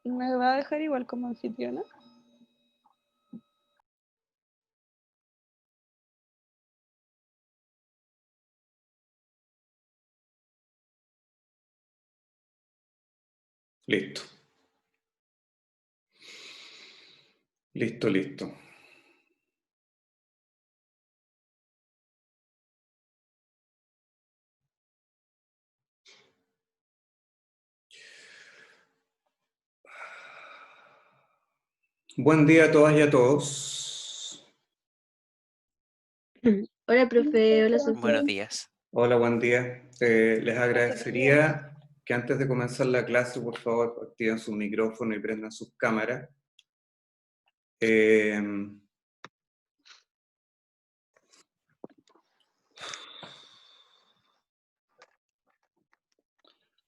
¿Me va a dejar igual como anfitriona? Listo. Listo, listo. Buen día a todas y a todos. Hola, profe. Hola, Buenos Sofía. días. Hola, buen día. Les agradecería que antes de comenzar la clase, por favor, activen su micrófono y prendan sus cámaras.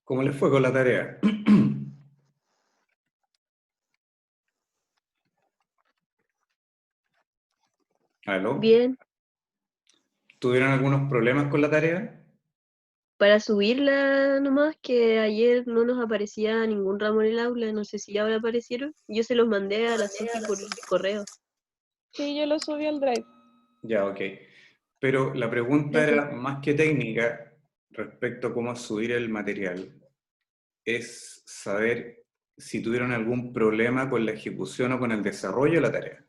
¿Cómo les fue con la tarea? ¿Aló? Bien. ¿Tuvieron algunos problemas con la tarea? Para subirla nomás, que ayer no nos aparecía ningún ramo en el aula, no sé si ahora aparecieron. Yo se los mandé a la Sofi por correo. Sí, yo lo subí al Drive. Ya, ok. Pero la pregunta Gracias. era más que técnica respecto a cómo subir el material. Es saber si tuvieron algún problema con la ejecución o con el desarrollo de la tarea.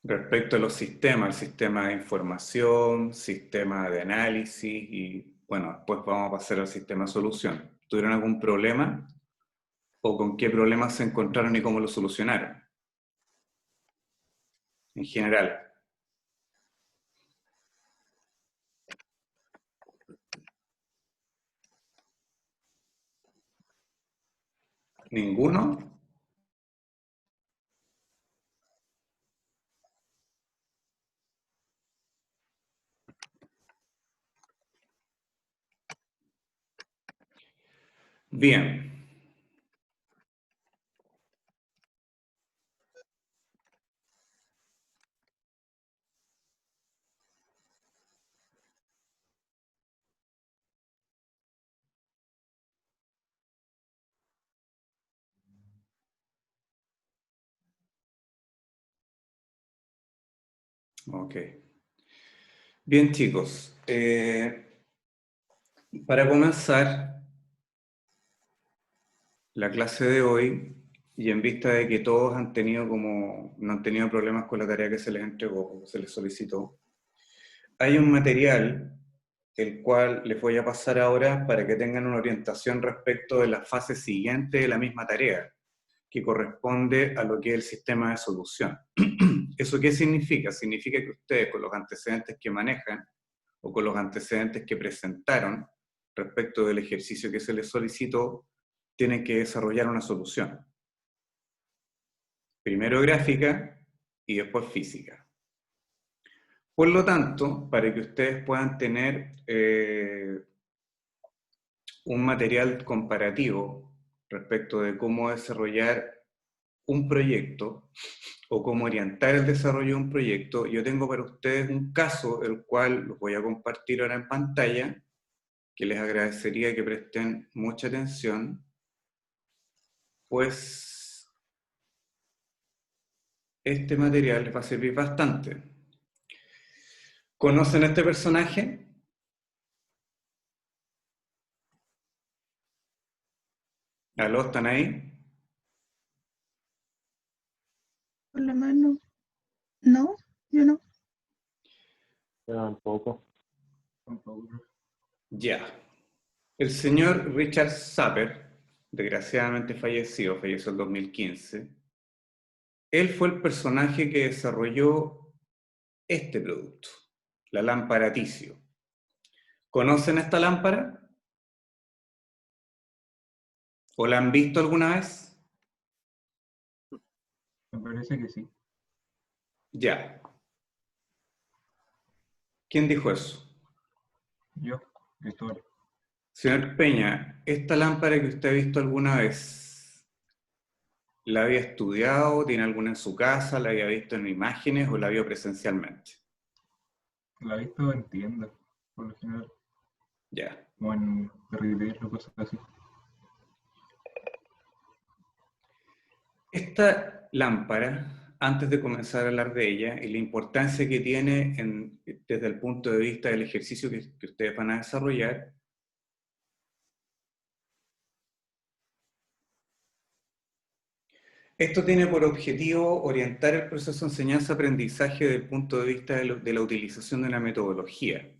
Respecto a los sistemas, el sistema de información, sistema de análisis y, bueno, después vamos a pasar al sistema de solución. ¿Tuvieron algún problema? ¿O con qué problemas se encontraron y cómo lo solucionaron? En general. ¿Ninguno? Bien. Ok. Bien, chicos. Para comenzar la clase de hoy, y en vista de que todos no han tenido problemas con la tarea que se les entregó, se les solicitó, hay un material el cual les voy a pasar ahora para que tengan una orientación respecto de la fase siguiente de la misma tarea, que corresponde a lo que es el sistema de solución. ¿Eso qué significa? Significa que ustedes, con los antecedentes que manejan o con los antecedentes que presentaron respecto del ejercicio que se les solicitó, tienen que desarrollar una solución. Primero gráfica y después física. Por lo tanto, para que ustedes puedan tener un material comparativo respecto de cómo desarrollar un proyecto o cómo orientar el desarrollo de un proyecto, yo tengo para ustedes un caso, el cual los voy a compartir ahora en pantalla, que les agradecería que presten mucha atención, pues este material les va a servir bastante. ¿Conocen a este personaje? ¿Aló, están ahí? Por la mano. No, yo no. Tampoco. Ya. El señor Richard Sapper, desgraciadamente falleció en 2015, él fue el personaje que desarrolló este producto, la lámpara Ticio. ¿Conocen esta lámpara? ¿O la han visto alguna vez? Me parece que sí. Ya. ¿Quién dijo eso? Yo, Cristóbal. Señor Peña, ¿esta lámpara que usted ha visto alguna vez, la había estudiado, tiene alguna en su casa, la había visto en imágenes o la vio presencialmente? La he visto en tiendas, por lo general. Ya. como en Rivero o cosas así. Esta lámpara, antes de comenzar a hablar de ella y la importancia que tiene desde el punto de vista del ejercicio que ustedes van a desarrollar, esto tiene por objetivo orientar el proceso de enseñanza-aprendizaje desde el punto de vista de la utilización de una metodología.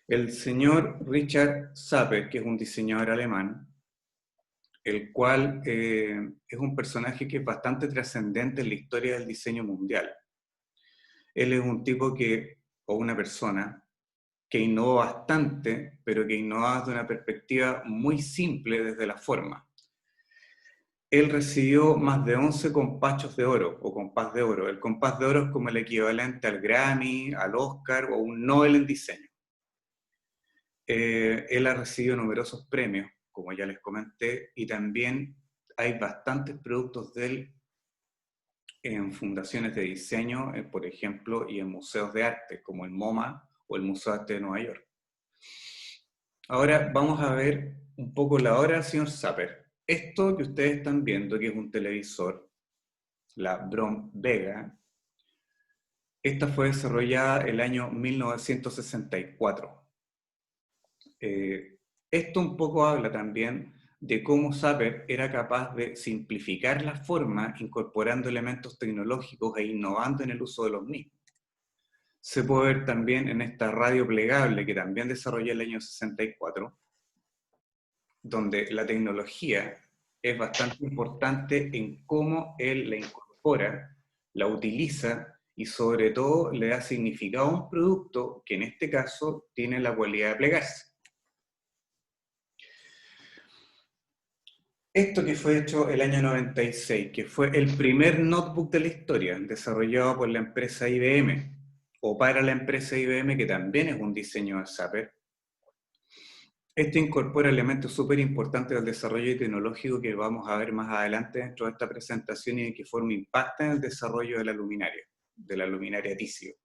El señor Richard Sapper, que es un diseñador alemán, el cual es un personaje que es bastante trascendente en la historia del diseño mundial. Él es un tipo o una persona, que innovó bastante, pero que innovaba desde una perspectiva muy simple desde la forma. Él recibió más de 11 compachos de oro, o compás de oro. El compás de oro es como el equivalente al Grammy, al Oscar o un Nobel en diseño. Él ha recibido numerosos premios, como ya les comenté, y también hay bastantes productos de él en fundaciones de diseño, por ejemplo, y en museos de arte, como el MoMA o el Museo de Arte de Nueva York. Ahora vamos a ver un poco la obra del señor Sapper. Esto que ustedes están viendo, que es un televisor, la Brom Vega, esta fue desarrollada el año 1964. Esto un poco habla también de cómo Sapper era capaz de simplificar la forma incorporando elementos tecnológicos e innovando en el uso de los mismos. Se puede ver también en esta radio plegable que también desarrolló el año 64, donde la tecnología es bastante importante en cómo él la incorpora, la utiliza y sobre todo le da significado a un producto que en este caso tiene la cualidad de plegarse. Esto que fue hecho el año 96, que fue el primer notebook de la historia, desarrollado por la empresa IBM, o para la empresa IBM, que también es un diseño de Sapper. Esto incorpora elementos súper importantes del desarrollo tecnológico que vamos a ver más adelante dentro de esta presentación y de qué forma impacta en el desarrollo de la luminaria Tizio.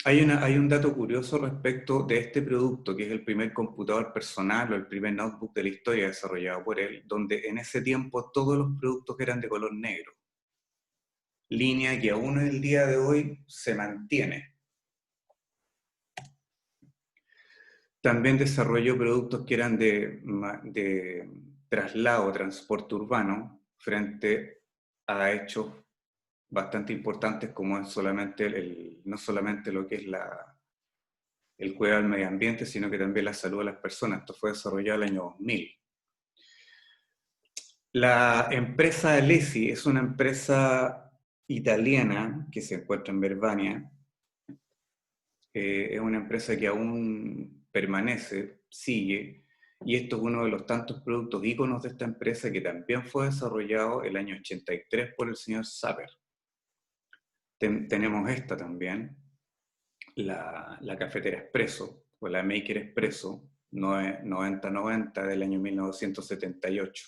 Hay un dato curioso respecto de este producto, que es el primer computador personal o el primer notebook de la historia desarrollado por él, donde en ese tiempo todos los productos eran de color negro. Línea que aún el día de hoy se mantiene. También desarrolló productos que eran de traslado, transporte urbano, frente a hechos bastante importantes como es no solamente lo que es el cuidado del medio ambiente, sino que también la salud de las personas. Esto fue desarrollado el año 2000. La empresa Alessi es una empresa italiana que se encuentra en Verbania. Es una empresa que aún permanece, sigue, y esto es uno de los tantos productos íconos de esta empresa que también fue desarrollado el año 83 por el señor Sapper. Tenemos esta también, la cafetera Espresso, o la Maker Espresso 9090 del año 1978.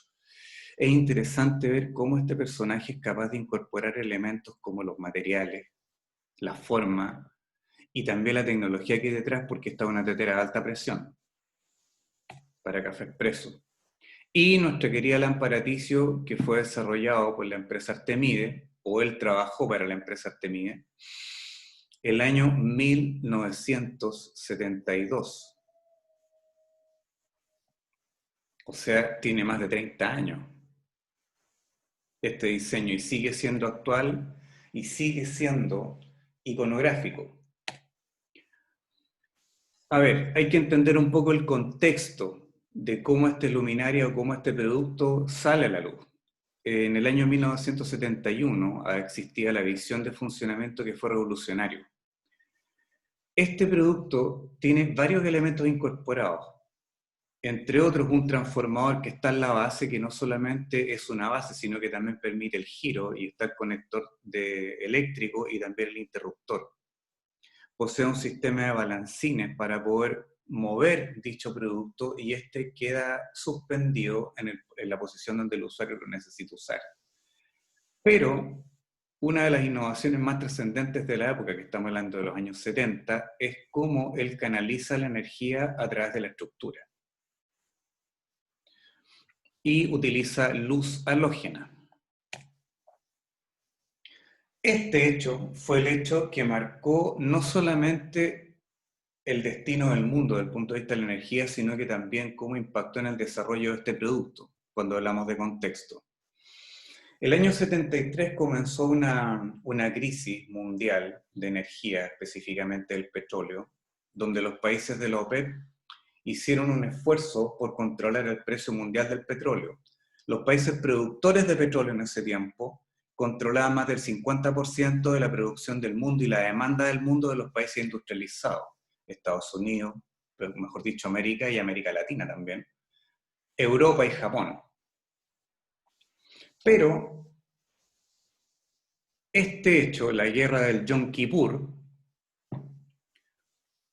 Es interesante ver cómo este personaje es capaz de incorporar elementos como los materiales, la forma, y también la tecnología que hay detrás, porque está una tetera de alta presión para café expreso. Y nuestra querida lámpara Tizio, que fue desarrollado por la empresa Artemide, o él trabajó para la empresa Artemide, el año 1972. O sea, tiene más de 30 años este diseño y sigue siendo actual y sigue siendo iconográfico. A ver, hay que entender un poco el contexto de cómo este luminaria o cómo este producto sale a la luz. En el año 1971 existía la visión de funcionamiento que fue revolucionario. Este producto tiene varios elementos incorporados, entre otros un transformador que está en la base, que no solamente es una base, sino que también permite el giro y está el conector eléctrico y también el interruptor. Posee un sistema de balancines para poder mover dicho producto y este queda suspendido en la posición donde el usuario lo necesita usar. Pero una de las innovaciones más trascendentes de la época, que estamos hablando de los años 70, es cómo él canaliza la energía a través de la estructura. Y utiliza luz halógena. Este hecho fue el hecho que marcó no solamente el destino del mundo desde el punto de vista de la energía, sino que también cómo impactó en el desarrollo de este producto, cuando hablamos de contexto. El año 73 comenzó una crisis mundial de energía, específicamente del petróleo, donde los países de la OPEP hicieron un esfuerzo por controlar el precio mundial del petróleo. Los países productores de petróleo en ese tiempo controlaban más del 50% de la producción del mundo y la demanda del mundo de los países industrializados. Estados Unidos, mejor dicho América y América Latina también, Europa y Japón. Pero este hecho, la guerra del Yom Kippur,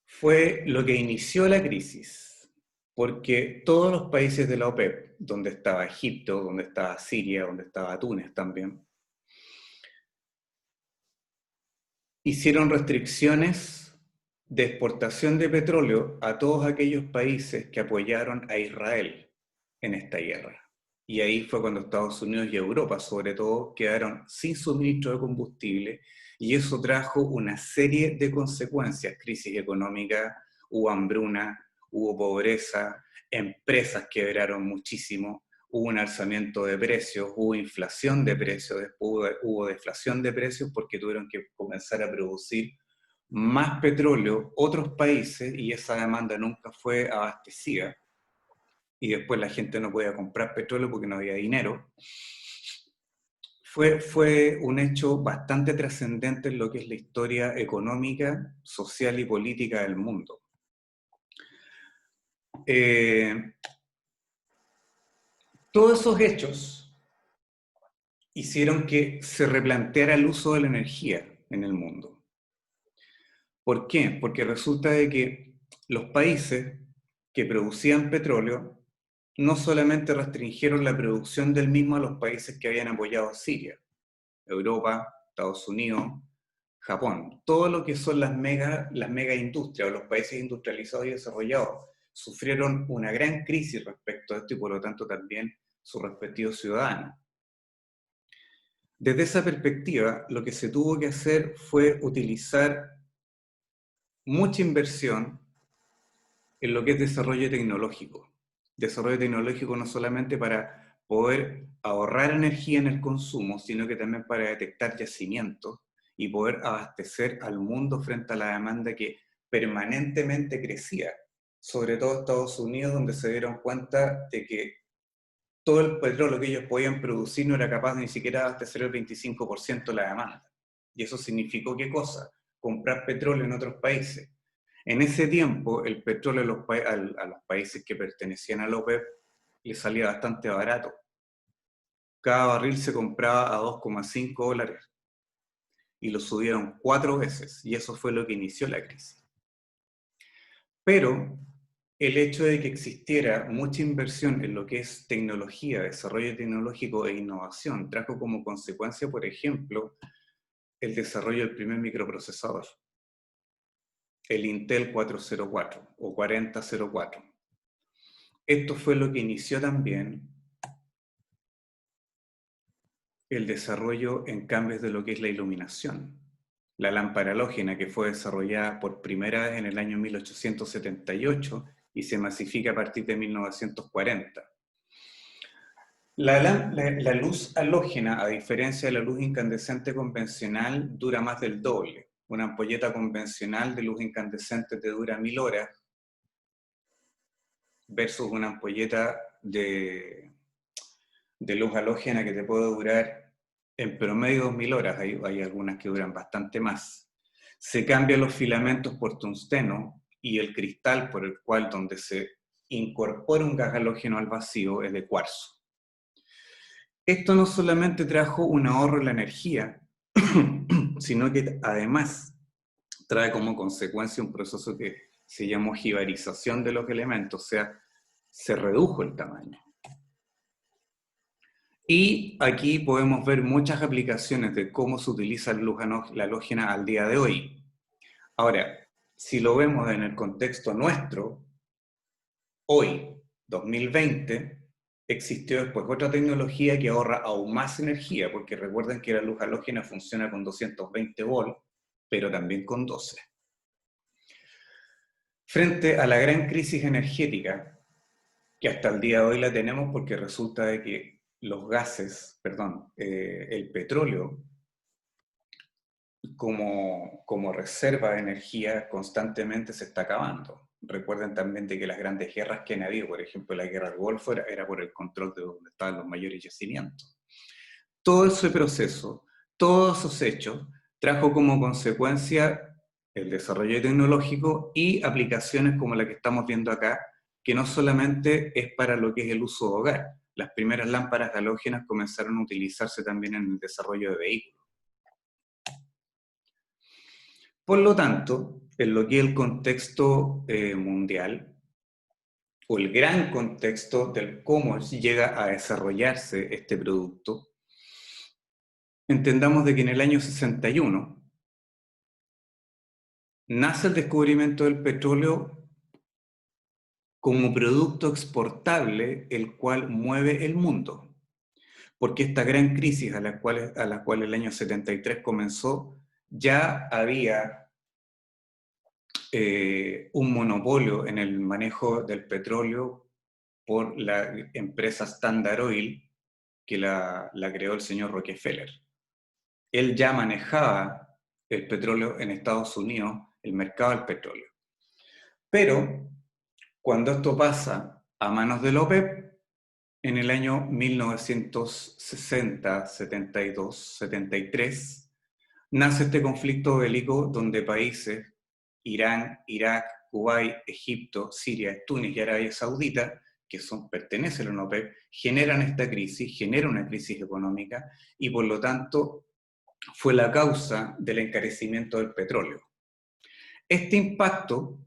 fue lo que inició la crisis, porque todos los países de la OPEP, donde estaba Egipto, donde estaba Siria, donde estaba Túnez también, hicieron restricciones de exportación de petróleo a todos aquellos países que apoyaron a Israel en esta guerra. Y ahí fue cuando Estados Unidos y Europa, sobre todo, quedaron sin suministro de combustible, y eso trajo una serie de consecuencias: crisis económica, hubo hambruna, hubo pobreza, empresas quebraron muchísimo, hubo un alzamiento de precios, hubo inflación de precios, después hubo deflación de precios porque tuvieron que comenzar a producir más petróleo otros países y esa demanda nunca fue abastecida. Y después la gente no podía comprar petróleo porque no había dinero. Fue un hecho bastante trascendente en lo que es la historia económica, social y política del mundo. Todos esos hechos hicieron que se replanteara el uso de la energía en el mundo. ¿Por qué? Porque resulta de que los países que producían petróleo no solamente restringieron la producción del mismo a los países que habían apoyado a Siria, Europa, Estados Unidos, Japón. Todo lo que son las mega industrias o los países industrializados y desarrollados sufrieron una gran crisis respecto a esto y por lo tanto también sus respectivos ciudadanos. Desde esa perspectiva, lo que se tuvo que hacer fue utilizar mucha inversión en lo que es desarrollo tecnológico. Desarrollo tecnológico no solamente para poder ahorrar energía en el consumo, sino que también para detectar yacimientos y poder abastecer al mundo frente a la demanda que permanentemente crecía, sobre todo Estados Unidos, donde se dieron cuenta de que todo el petróleo que ellos podían producir no era capaz ni siquiera de abastecer el 25% de la demanda. Y eso significó ¿qué cosa? Comprar petróleo en otros países. En ese tiempo, el petróleo a los países que pertenecían a la OPEP les salía bastante barato. Cada barril se compraba a $2,5 y lo subieron 4 veces, y eso fue lo que inició la crisis. Pero el hecho de que existiera mucha inversión en lo que es tecnología, desarrollo tecnológico e innovación, trajo como consecuencia, por ejemplo, el desarrollo del primer microprocesador, el Intel 404 o 4004. Esto fue lo que inició también el desarrollo en cambios de lo que es la iluminación. La lámpara halógena, que fue desarrollada por primera vez en el año 1878 y se masifica a partir de 1940. La luz halógena, a diferencia de la luz incandescente convencional, dura más del doble. Una ampolleta convencional de luz incandescente te dura 1000 horas versus una ampolleta de luz halógena que te puede durar en promedio 2000 horas. Hay algunas que duran bastante más. Se cambian los filamentos por tungsteno y el cristal por el cual donde se incorpora un gas halógeno al vacío es de cuarzo. Esto no solamente trajo un ahorro en la energía, sino que además trae como consecuencia un proceso que se llama ojivarización de los elementos, o sea, se redujo el tamaño. Y aquí podemos ver muchas aplicaciones de cómo se utiliza la halógena al día de hoy. Ahora, si lo vemos en el contexto nuestro, hoy, 2020, existió después otra tecnología que ahorra aún más energía, porque recuerden que la luz halógena funciona con 220 volts, pero también con 12. Frente a la gran crisis energética, que hasta el día de hoy la tenemos porque resulta de que los gases, el petróleo, como reserva de energía constantemente se está acabando. Recuerden también de que las grandes guerras que han habido, por ejemplo la guerra del Golfo, era por el control de donde estaban los mayores yacimientos. Todo ese proceso, todos esos hechos, trajo como consecuencia el desarrollo tecnológico y aplicaciones como la que estamos viendo acá, que no solamente es para lo que es el uso de hogar. Las primeras lámparas halógenas comenzaron a utilizarse también en el desarrollo de vehículos. Por lo tanto, en lo que es el contexto mundial, o el gran contexto del cómo llega a desarrollarse este producto, entendamos de que en el año 61 nace el descubrimiento del petróleo como producto exportable, el cual mueve el mundo. Porque esta gran crisis a la cual el año 73 comenzó, ya había un monopolio en el manejo del petróleo por la empresa Standard Oil, que la creó el señor Rockefeller. Él ya manejaba el petróleo en Estados Unidos, el mercado del petróleo. Pero cuando esto pasa a manos de la OPEP, en el año 1960, 72, 73, nace este conflicto bélico donde países, Irán, Irak, Kuwait, Egipto, Siria, Túnez y Arabia Saudita, que pertenecen a la OPEP, generan esta crisis, genera una crisis económica y por lo tanto fue la causa del encarecimiento del petróleo. Este impacto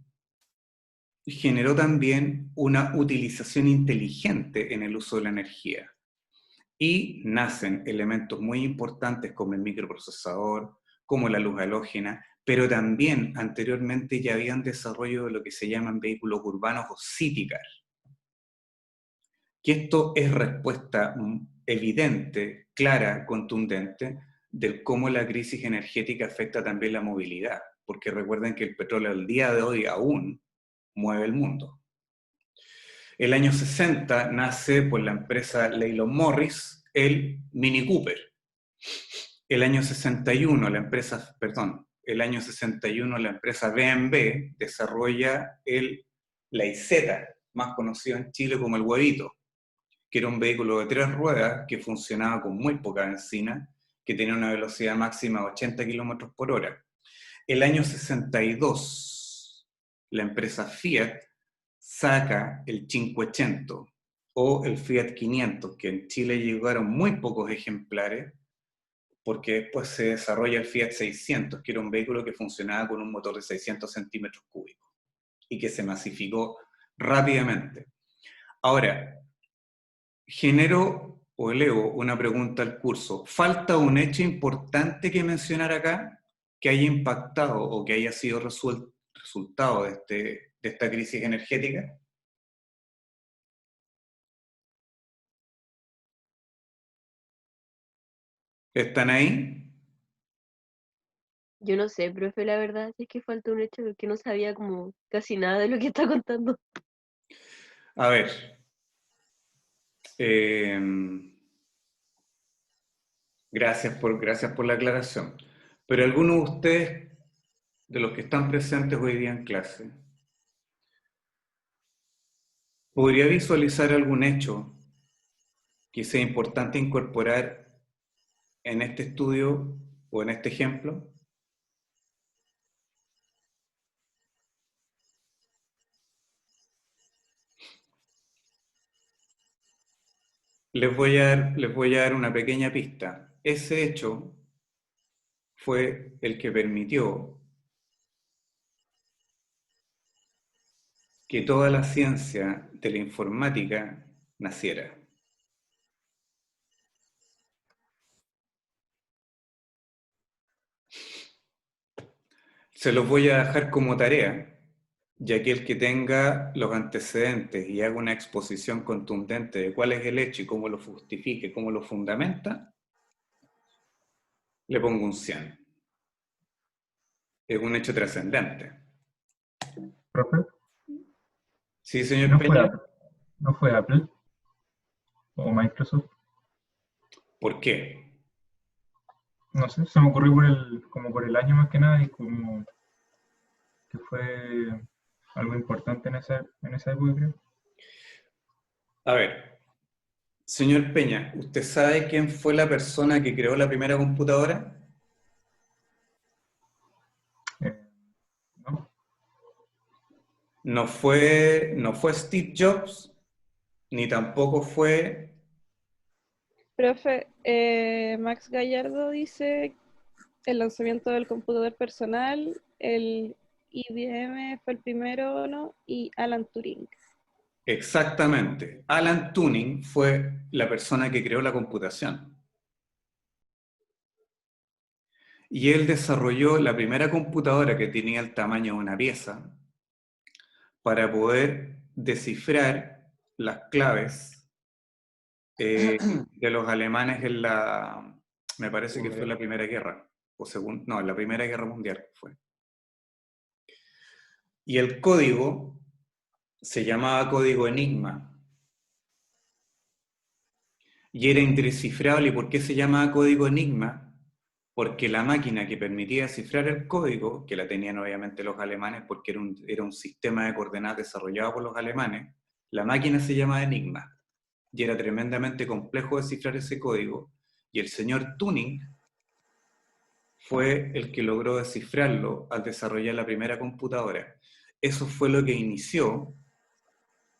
generó también una utilización inteligente en el uso de la energía y nacen elementos muy importantes como el microprocesador, como la luz halógena, pero también anteriormente ya habían desarrollo de lo que se llaman vehículos urbanos o city car. Que esto es respuesta evidente, clara, contundente, de cómo la crisis energética afecta también la movilidad, porque recuerden que el petróleo al día de hoy aún mueve el mundo. El año 60 nace por la empresa Leyland Morris el Mini Cooper. El año 61 la empresa BMW desarrolla la Isetta, más conocido en Chile como el Huevito, que era un vehículo de 3 ruedas que funcionaba con muy poca benzina, que tenía una velocidad máxima de 80 km por hora. El año 62, la empresa Fiat saca el 500 o el Fiat 500, que en Chile llegaron muy pocos ejemplares, porque después se desarrolla el Fiat 600, que era un vehículo que funcionaba con un motor de 600 centímetros cúbicos y que se masificó rápidamente. Ahora, genero o elevo una pregunta al curso. ¿Falta un hecho importante que mencionar acá que haya impactado o que haya sido resultado de esta crisis energética? ¿Están ahí? Yo no sé, profe, la verdad es que falta un hecho que no sabía como casi nada de lo que está contando. A ver. Gracias por la aclaración. Pero alguno de ustedes, de los que están presentes hoy día en clase, ¿podría visualizar algún hecho que sea importante incorporar en este estudio o en este ejemplo? Les voy a dar una pequeña pista. Ese hecho fue el que permitió que toda la ciencia de la informática naciera. Se los voy a dejar como tarea, ya que el que tenga los antecedentes y haga una exposición contundente de cuál es el hecho y cómo lo justifique, cómo lo fundamenta, le pongo un 100. Es un hecho trascendente. Profe, ¿Sí, señor ¿no fue Peña? Apple? ¿No fue Apple? ¿O Microsoft? ¿Por qué? No sé, se me ocurrió como por el año más que nada y como que fue algo importante en esa época, creo. A ver, señor Peña, ¿usted sabe quién fue la persona que creó la primera computadora? ¿No? No fue Steve Jobs, ni tampoco fue... Profe, Max Gallardo dice el lanzamiento del computador personal, el IBM fue el primero, ¿no? Y Alan Turing. Exactamente. Alan Turing fue la persona que creó la computación. Y él desarrolló la primera computadora que tenía el tamaño de una pieza para poder descifrar las claves de los alemanes en la... Me parece que fue la Primera Guerra, no, en la Primera Guerra Mundial fue. Y el código se llamaba código Enigma. Y era indescifrable. ¿Y por qué se llamaba código Enigma? Porque la máquina que permitía descifrar el código, que la tenían obviamente los alemanes, porque era un sistema de coordenadas desarrollado por los alemanes, la máquina se llamaba Enigma. Y era tremendamente complejo descifrar ese código. Y el señor Turing fue el que logró descifrarlo al desarrollar la primera computadora. Eso fue lo que inició,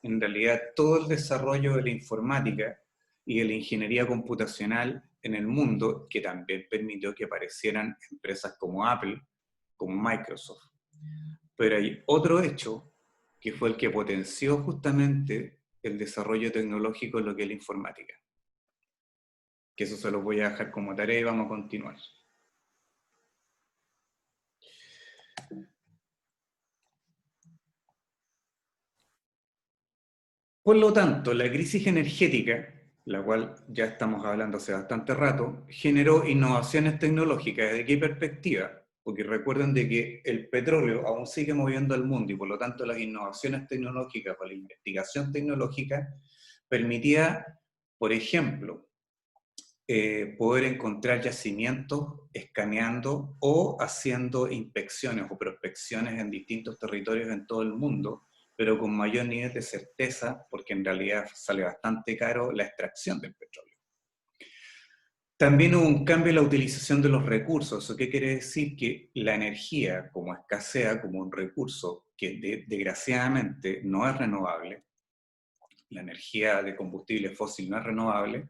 en realidad, todo el desarrollo de la informática y de la ingeniería computacional en el mundo, que también permitió que aparecieran empresas como Apple, como Microsoft. Pero hay otro hecho que fue el que potenció justamente el desarrollo tecnológico en lo que es la informática. Que eso se lo voy a dejar como tarea y vamos a continuar. Por lo tanto, la crisis energética, la cual ya estamos hablando hace bastante rato, generó innovaciones tecnológicas. ¿De qué perspectiva? Porque recuerden de que el petróleo aún sigue moviendo al mundo y por lo tanto las innovaciones tecnológicas o la investigación tecnológica permitía, por ejemplo, poder encontrar yacimientos escaneando o haciendo inspecciones o prospecciones en distintos territorios en todo el mundo, pero con mayor nivel de certeza, porque en realidad sale bastante caro la extracción del petróleo. También hubo un cambio en la utilización de los recursos. ¿Eso qué quiere decir? Que la energía, como escasea, como un recurso que desgraciadamente no es renovable, la energía de combustible fósil no es renovable,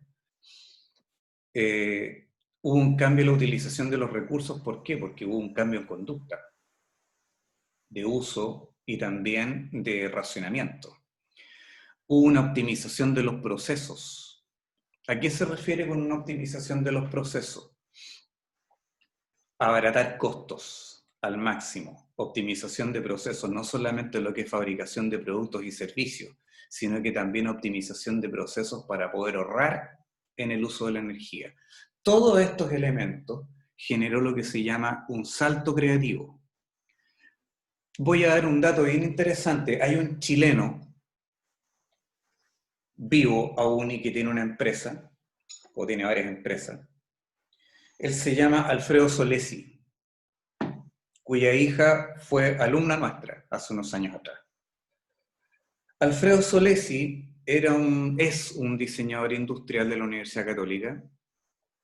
hubo un cambio en la utilización de los recursos. ¿Por qué? Porque hubo un cambio en conducta de uso y también de racionamiento. Hubo una optimización de los procesos. ¿A qué se refiere con una optimización de los procesos? Abaratar costos al máximo. Optimización de procesos, no solamente lo que es fabricación de productos y servicios, sino que también optimización de procesos para poder ahorrar en el uso de la energía. Todos estos elementos generó lo que se llama un salto creativo. Voy a dar un dato bien interesante. Hay un chileno vivo aún y que tiene una empresa, o tiene varias empresas. Él se llama Alfredo Solesi, cuya hija fue alumna nuestra hace unos años atrás. Alfredo Solesi es un diseñador industrial de la Universidad Católica.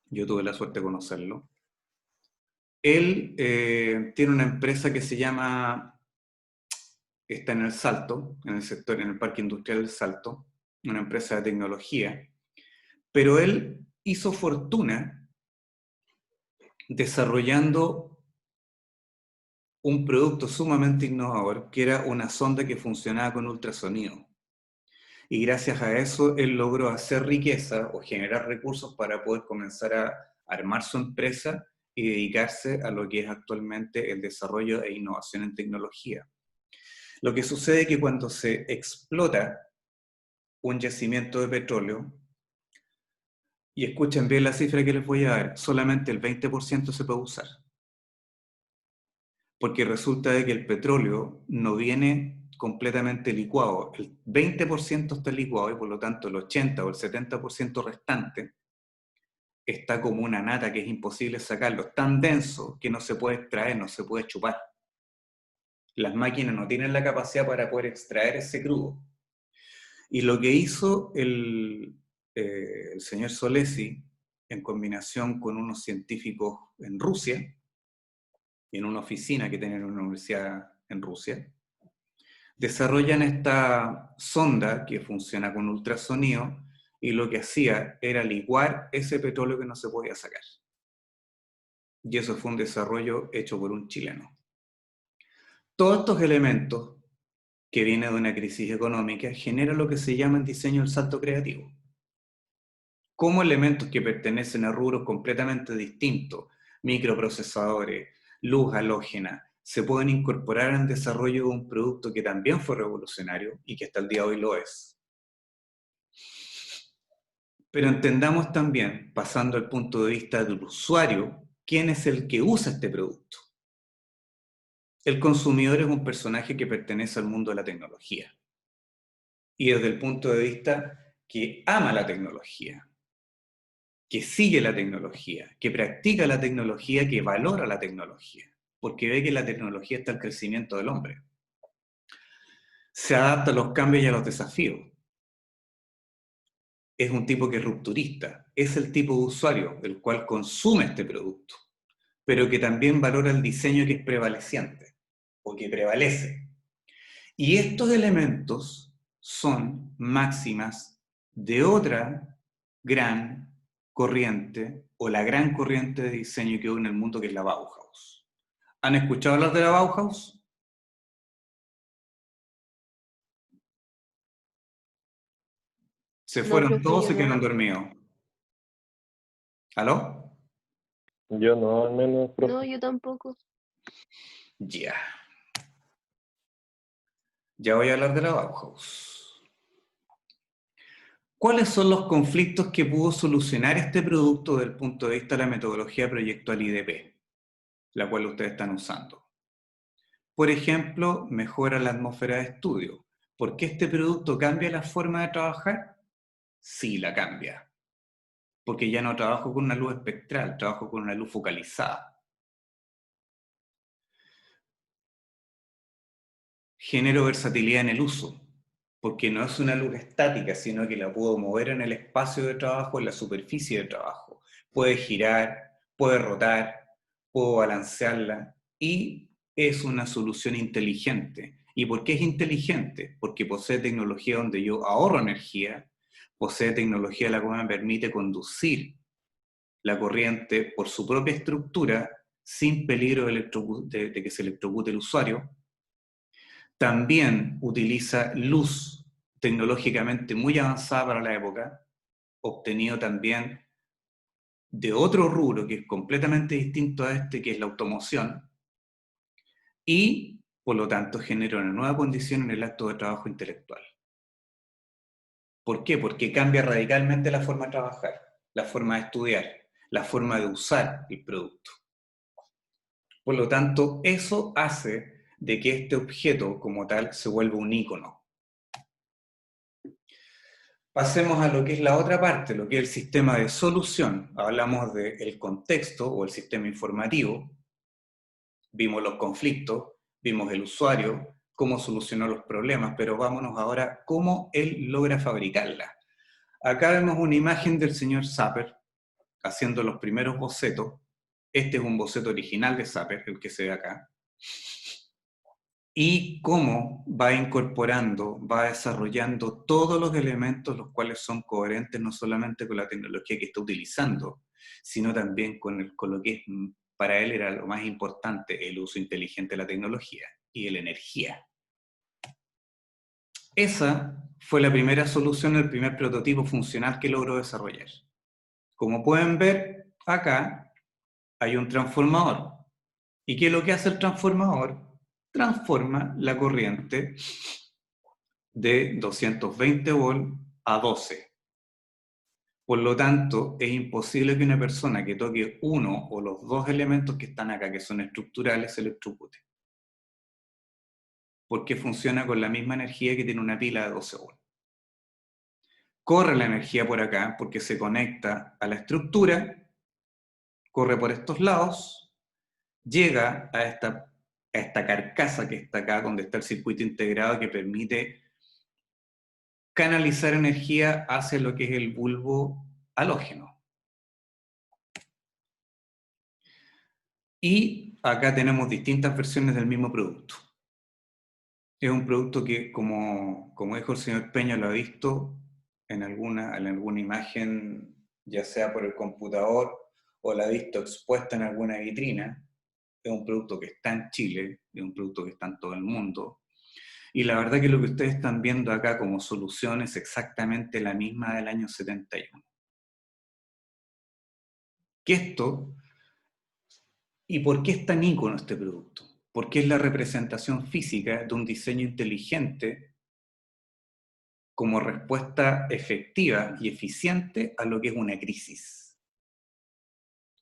Yo tuve la suerte de conocerlo. Él tiene una empresa que se llama, está en el Salto, en el sector, en el Parque Industrial del Salto, una empresa de tecnología, pero él hizo fortuna desarrollando un producto sumamente innovador, que era una sonda que funcionaba con ultrasonido. Y gracias a eso, él logró hacer riqueza o generar recursos para poder comenzar a armar su empresa y dedicarse a lo que es actualmente el desarrollo e innovación en tecnología. Lo que sucede es que cuando se explota un yacimiento de petróleo, y escuchen bien la cifra que les voy a dar, solamente el 20% se puede usar. Porque resulta de que el petróleo no viene completamente licuado. El 20% está licuado y por lo tanto el 80 o el 70% restante está como una nata que es imposible sacarlo. Es tan denso que no se puede extraer, no se puede chupar. Las máquinas no tienen la capacidad para poder extraer ese crudo. Y lo que hizo el señor Solesi, en combinación con unos científicos en Rusia, en una oficina que tienen en una universidad en Rusia, desarrollan esta sonda que funciona con ultrasonido y lo que hacía era licuar ese petróleo que no se podía sacar. Y eso fue un desarrollo hecho por un chileno. Todos estos elementos que vienen de una crisis económica generan lo que se llama en diseño el salto creativo. Como elementos que pertenecen a rubros completamente distintos, microprocesadores, luz halógena, se pueden incorporar en el desarrollo de un producto que también fue revolucionario y que hasta el día de hoy lo es. Pero entendamos también, pasando al punto de vista del usuario, quién es el que usa este producto. El consumidor es un personaje que pertenece al mundo de la tecnología. Y desde el punto de vista que ama la tecnología, que sigue la tecnología, que practica la tecnología, que valora la tecnología, porque ve que la tecnología está al crecimiento del hombre. Se adapta a los cambios y a los desafíos. Es un tipo que es rupturista, es el tipo de usuario el cual consume este producto, pero que también valora el diseño que es prevaleciente, o que prevalece. Y estos elementos son máximas de otra gran corriente, o la gran corriente de diseño que hay en el mundo, que es la Bauhaus. ¿Han escuchado hablar de la Bauhaus? Se No, fueron profe, todos, yo se no. quedaron dormidos. ¿Aló? Yo no, al menos, profe. No, yo tampoco. Ya. Ya voy a hablar de la Bauhaus. ¿Cuáles son los conflictos que pudo solucionar este producto desde el punto de vista de la metodología proyectual IDP, la cual ustedes están usando? Por ejemplo, mejora la atmósfera de estudio. ¿Por qué este producto cambia la forma de trabajar? Sí, la cambia. Porque ya no trabajo con una luz espectral, trabajo con una luz focalizada. Genero versatilidad en el uso, porque no es una luz estática, sino que la puedo mover en el espacio de trabajo, en la superficie de trabajo. Puede girar, puede rotar, puedo balancearla, y es una solución inteligente. ¿Y por qué es inteligente? Porque posee tecnología donde yo ahorro energía, posee tecnología la cual me permite conducir la corriente por su propia estructura sin peligro de que se electrocute el usuario. También utiliza luz tecnológicamente muy avanzada para la época, obtenido también de otro rubro que es completamente distinto a este, que es la automoción, y por lo tanto genera una nueva condición en el acto de trabajo intelectual. ¿Por qué? Porque cambia radicalmente la forma de trabajar, la forma de estudiar, la forma de usar el producto. Por lo tanto, eso hace de que este objeto como tal se vuelva un ícono. Pasemos a lo que es la otra parte, lo que es el sistema de solución. Hablamos del contexto o el sistema informativo, vimos los conflictos, vimos el usuario, cómo solucionó los problemas, pero vámonos ahora a cómo él logra fabricarla. Acá vemos una imagen del señor Sapper haciendo los primeros bocetos. Este es un boceto original de Sapper, el que se ve acá. Y cómo va incorporando, va desarrollando todos los elementos los cuales son coherentes no solamente con la tecnología que está utilizando, sino también con lo que para él era lo más importante, el uso inteligente de la tecnología y de la energía. Esa fue la primera solución, el primer prototipo funcional que logró desarrollar. Como pueden ver acá, hay un transformador. ¿Y qué es lo que hace el transformador? Transforma la corriente de 220 volts a 12. Por lo tanto, es imposible que una persona que toque uno o los dos elementos que están acá, que son estructurales, se electrocute. Porque funciona con la misma energía que tiene una pila de 12 volts. Corre la energía por acá porque se conecta a la estructura, corre por estos lados, llega a esta carcasa que está acá, donde está el circuito integrado que permite canalizar energía hacia lo que es el bulbo halógeno. Y acá tenemos distintas versiones del mismo producto. Es un producto que, como dijo el señor Peña, lo ha visto en alguna imagen, ya sea por el computador o la ha visto expuesta en alguna vitrina. Es un producto que está en Chile, es un producto que está en todo el mundo. Y la verdad que lo que ustedes están viendo acá como solución es exactamente la misma del año 71. ¿Y por qué es tan ícono este producto? Porque es la representación física de un diseño inteligente como respuesta efectiva y eficiente a lo que es una crisis.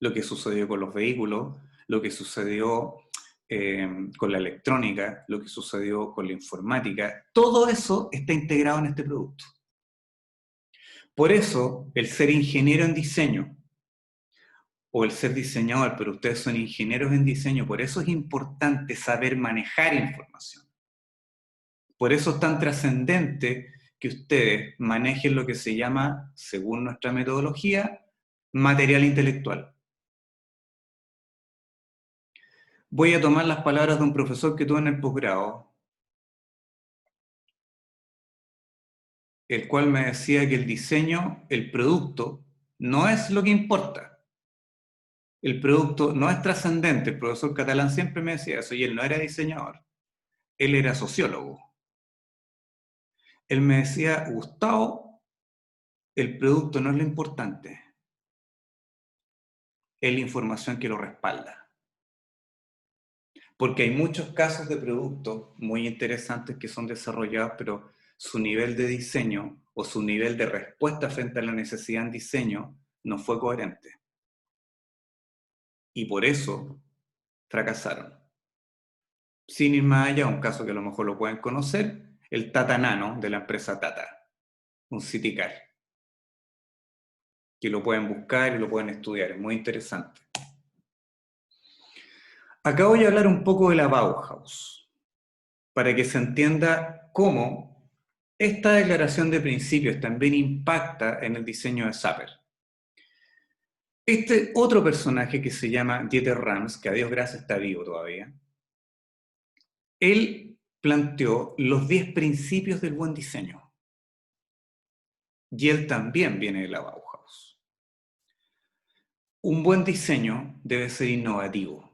Lo que sucedió con los vehículos, lo que sucedió con la electrónica, lo que sucedió con la informática, todo eso está integrado en este producto. Por eso, el ser ingeniero en diseño, o el ser diseñador, pero ustedes son ingenieros en diseño, por eso es importante saber manejar información. Por eso es tan trascendente que ustedes manejen lo que se llama, según nuestra metodología, material intelectual. Voy a tomar las palabras de un profesor que tuve en el posgrado, el cual me decía que el diseño, el producto, no es lo que importa. El producto no es trascendente. El profesor Catalán siempre me decía eso, y él no era diseñador, él era sociólogo. Él me decía, Gustavo, el producto no es lo importante, es la información que lo respalda. Porque hay muchos casos de productos muy interesantes que son desarrollados, pero su nivel de diseño o su nivel de respuesta frente a la necesidad en diseño no fue coherente. Y por eso fracasaron. Sin ir más allá, un caso que a lo mejor lo pueden conocer, el Tata Nano de la empresa Tata, un City Car, que lo pueden buscar y lo pueden estudiar, es muy interesante. Acá voy a hablar un poco de la Bauhaus, para que se entienda cómo esta declaración de principios también impacta en el diseño de Sapper. Este otro personaje que se llama Dieter Rams, que a Dios gracias está vivo todavía, él planteó los 10 principios del buen diseño. Y él también viene de la Bauhaus. Un buen diseño debe ser innovativo.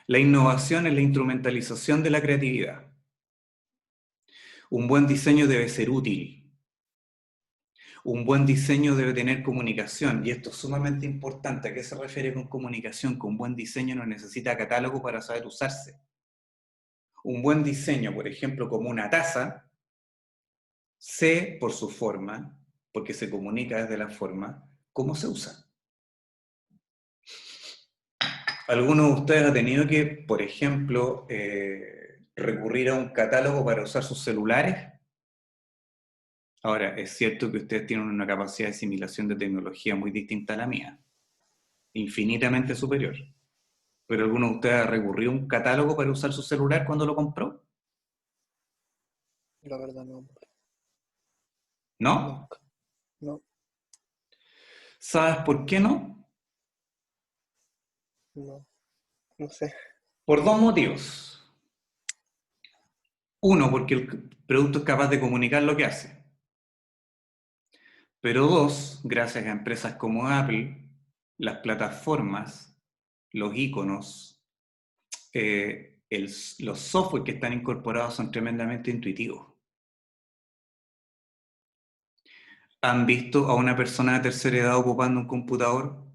La innovación es la instrumentalización de la creatividad. Un buen diseño debe ser útil. Un buen diseño debe tener comunicación, y esto es sumamente importante. ¿A qué se refiere con comunicación? Que un buen diseño no necesita catálogo para saber usarse. Un buen diseño, por ejemplo, como una taza, sé por su forma, porque se comunica desde la forma, cómo se usa. ¿Alguno de ustedes ha tenido que, por ejemplo, recurrir a un catálogo para usar sus celulares? Ahora, es cierto que ustedes tienen una capacidad de asimilación de tecnología muy distinta a la mía, infinitamente superior. ¿Pero alguno de ustedes ha recurrido a un catálogo para usar su celular cuando lo compró? La verdad no. ¿No? Nunca. No, ¿Sabes por qué no? no sé. Por dos motivos. Uno, porque el producto es capaz de comunicar lo que hace. Pero dos, gracias a empresas como Apple, las plataformas, los iconos, los software que están incorporados son tremendamente intuitivos. ¿Han visto a una persona de tercera edad ocupando un computador?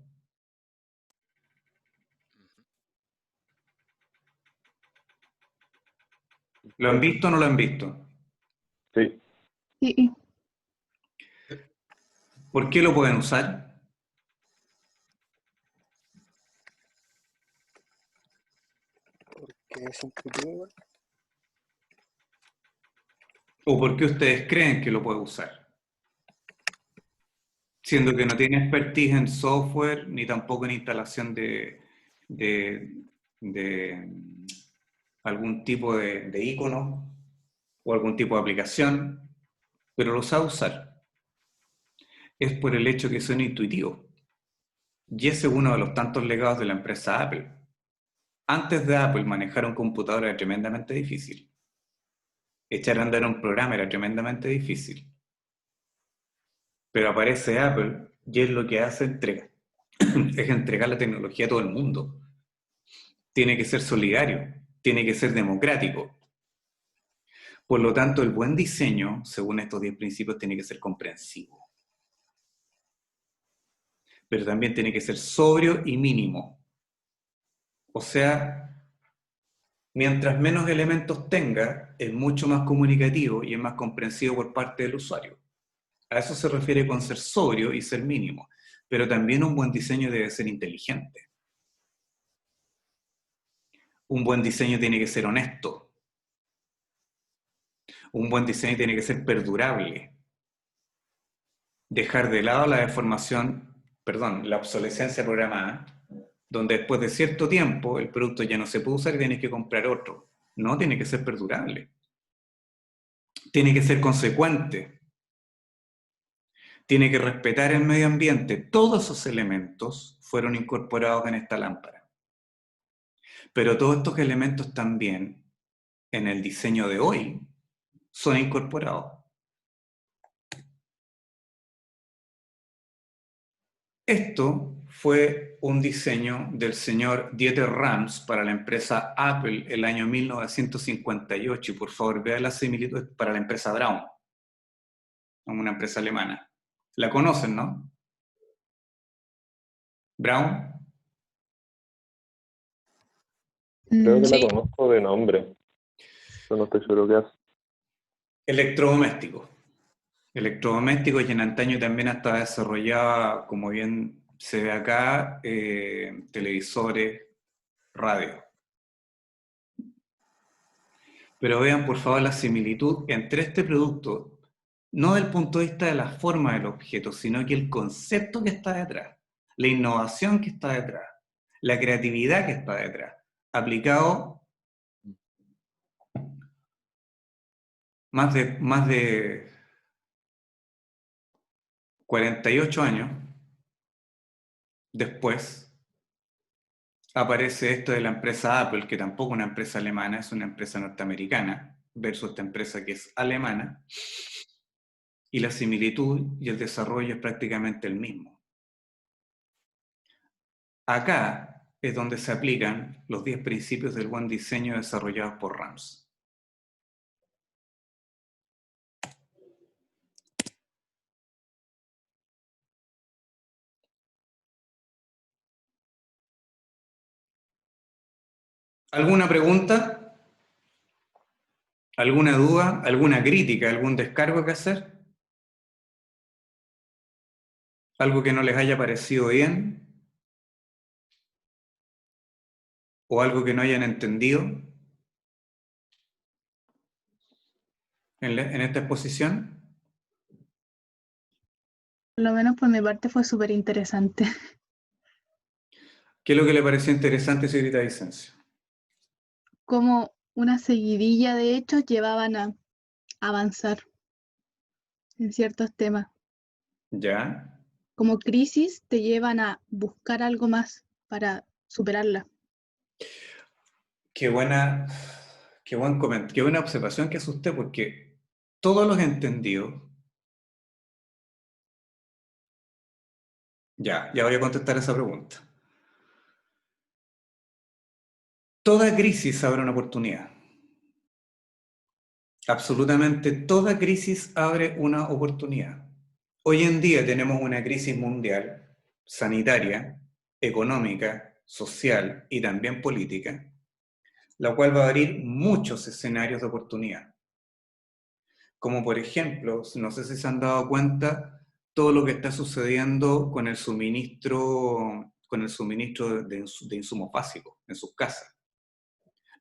¿Lo han visto o no lo han visto? Sí. Sí. ¿Por qué lo pueden usar? Porque es intuitivo igual. ¿O por qué ustedes creen que lo pueden usar? Siendo que no tiene expertise en software ni tampoco en instalación de algún tipo de icono o algún tipo de aplicación, pero lo sabe usar. Es por el hecho que son intuitivos. Y ese es uno de los tantos legados de la empresa Apple. Antes de Apple, manejar un computador era tremendamente difícil. Echar a andar un programa era tremendamente difícil. Pero aparece Apple y es lo que hace entrega. Es entregar la tecnología a todo el mundo. Tiene que ser solidario, tiene que ser democrático. Por lo tanto, el buen diseño, según estos 10 principios, tiene que ser comprensivo. Pero también tiene que ser sobrio y mínimo. O sea, mientras menos elementos tenga, es mucho más comunicativo y es más comprensivo por parte del usuario. A eso se refiere con ser sobrio y ser mínimo. Pero también un buen diseño debe ser inteligente. Un buen diseño tiene que ser honesto. Un buen diseño tiene que ser perdurable. Dejar de lado la deformación, la obsolescencia programada, donde después de cierto tiempo el producto ya no se puede usar y tienes que comprar otro. No, tiene que ser perdurable. Tiene que ser consecuente. Tiene que respetar el medio ambiente. Todos esos elementos fueron incorporados en esta lámpara. Pero todos estos elementos también, en el diseño de hoy, son incorporados. Esto fue un diseño del señor Dieter Rams para la empresa Apple el año 1958. Y por favor, vea la similitud para la empresa Braun, una empresa alemana. La conocen, ¿no? Braun. Creo que la Sí. conozco de nombre, pero no estoy seguro qué hace. Electrodomésticos. Electrodomésticos, y en antaño también hasta desarrollaba, como bien se ve acá, televisores, radio. Pero vean por favor la similitud entre este producto, no del punto de vista de la forma del objeto, sino que el concepto que está detrás, la innovación que está detrás, la creatividad que está detrás, aplicado más de 48 años después, aparece esto de la empresa Apple, que tampoco es una empresa alemana, es una empresa norteamericana, versus esta empresa que es alemana, y la similitud y el desarrollo es prácticamente el mismo. Acá es donde se aplican los 10 principios del buen diseño desarrollados por Rams. ¿Alguna pregunta? ¿Alguna duda? ¿Alguna crítica? ¿Algún descargo que hacer? ¿Algo que no les haya parecido bien? ¿O algo que no hayan entendido en esta exposición? Por lo menos por mi parte fue súper interesante. ¿Qué es lo que le pareció interesante, señorita Vicencio? Como una seguidilla de hechos llevaban a avanzar en ciertos temas. ¿Ya? Como crisis te llevan a buscar algo más para superarla. Qué buena observación que hace usted, porque todos los entendidos. Ya voy a contestar esa pregunta. Toda crisis abre una oportunidad. Absolutamente toda crisis abre una oportunidad. Hoy en día tenemos una crisis mundial, sanitaria, económica, social y también política, la cual va a abrir muchos escenarios de oportunidad. Como por ejemplo, no sé si se han dado cuenta, todo lo que está sucediendo con el suministro de insumos básicos en sus casas.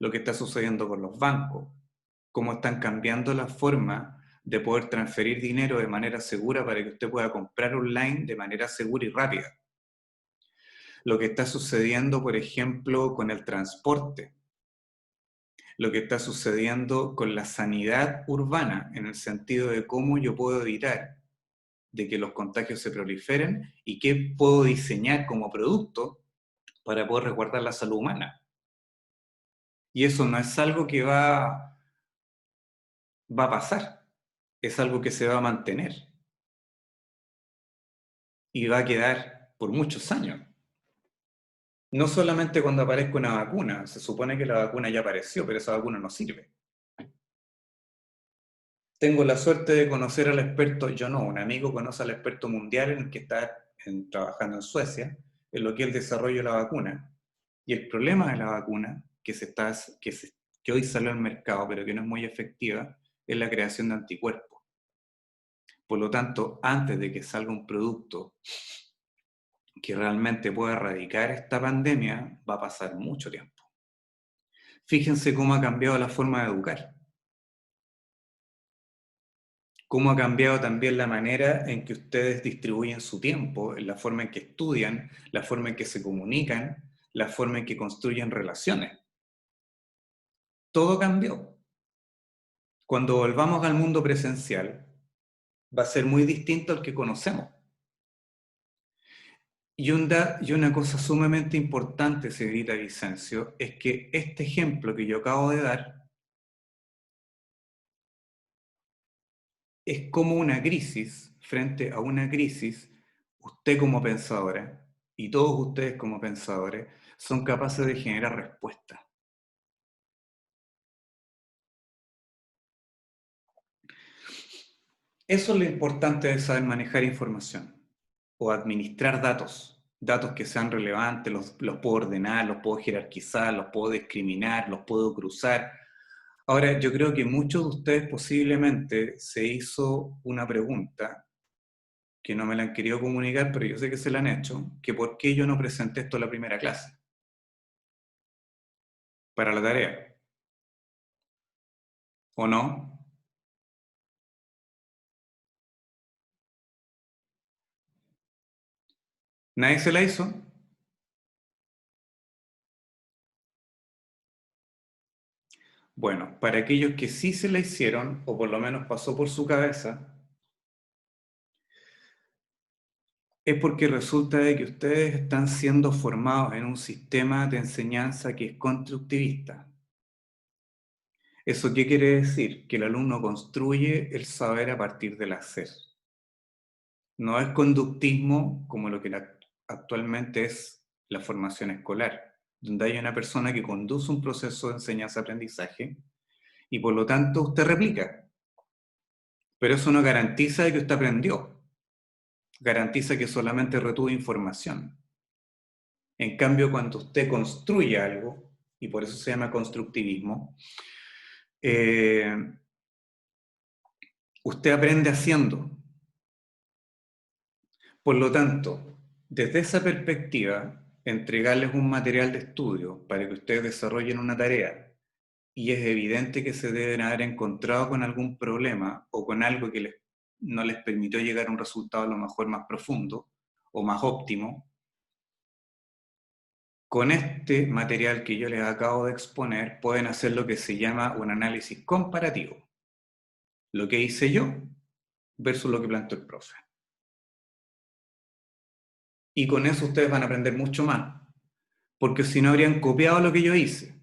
Lo que está sucediendo con los bancos, cómo están cambiando la forma de poder transferir dinero de manera segura para que usted pueda comprar online de manera segura y rápida. Lo que está sucediendo, por ejemplo, con el transporte. Lo que está sucediendo con la sanidad urbana, en el sentido de cómo yo puedo evitar de que los contagios se proliferen y qué puedo diseñar como producto para poder resguardar la salud humana. Y eso no es algo que va a pasar, es algo que se va a mantener y va a quedar por muchos años. No solamente cuando aparezca una vacuna, se supone que la vacuna ya apareció, pero esa vacuna no sirve. Tengo la suerte de conocer al experto, yo no, un amigo conoce al experto mundial en el que está trabajando en Suecia, en lo que es el desarrollo de la vacuna. Y el problema de la vacuna, que hoy salió al mercado, pero que no es muy efectiva, es la creación de anticuerpos. Por lo tanto, antes de que salga un producto que realmente pueda erradicar esta pandemia, va a pasar mucho tiempo. Fíjense cómo ha cambiado la forma de educar. Cómo ha cambiado también la manera en que ustedes distribuyen su tiempo, la forma en que estudian, la forma en que se comunican, la forma en que construyen relaciones. Todo cambió. Cuando volvamos al mundo presencial, va a ser muy distinto al que conocemos. Y una cosa sumamente importante, señorita Vicencio, es que este ejemplo que yo acabo de dar es como una crisis, frente a una crisis, usted como pensadora y todos ustedes como pensadores son capaces de generar respuestas. Eso es lo importante de saber manejar información o administrar datos. Datos que sean relevantes, los puedo ordenar, los puedo jerarquizar, los puedo discriminar, los puedo cruzar. Ahora, yo creo que muchos de ustedes posiblemente se hizo una pregunta que no me la han querido comunicar, pero yo sé que se la han hecho, que por qué yo no presenté esto en la primera clase, para la tarea. ¿O no? ¿Nadie se la hizo? Bueno, para aquellos que sí se la hicieron, o por lo menos pasó por su cabeza, es porque resulta de que ustedes están siendo formados en un sistema de enseñanza que es constructivista. ¿Eso qué quiere decir? Que el alumno construye el saber a partir del hacer. No es conductismo como lo que actualmente es la formación escolar, donde hay una persona que conduce un proceso de enseñanza-aprendizaje y por lo tanto usted replica. Pero eso no garantiza que usted aprendió. Garantiza que solamente retuvo información. En cambio, cuando usted construye algo, y por eso se llama constructivismo, usted aprende haciendo. Por lo tanto, desde esa perspectiva, entregarles un material de estudio para que ustedes desarrollen una tarea, y es evidente que se deben haber encontrado con algún problema o con algo que no les permitió llegar a un resultado a lo mejor más profundo o más óptimo, con este material que yo les acabo de exponer pueden hacer lo que se llama un análisis comparativo. Lo que hice yo versus lo que planteó el profe. Y con eso ustedes van a aprender mucho más, porque si no habrían copiado lo que yo hice.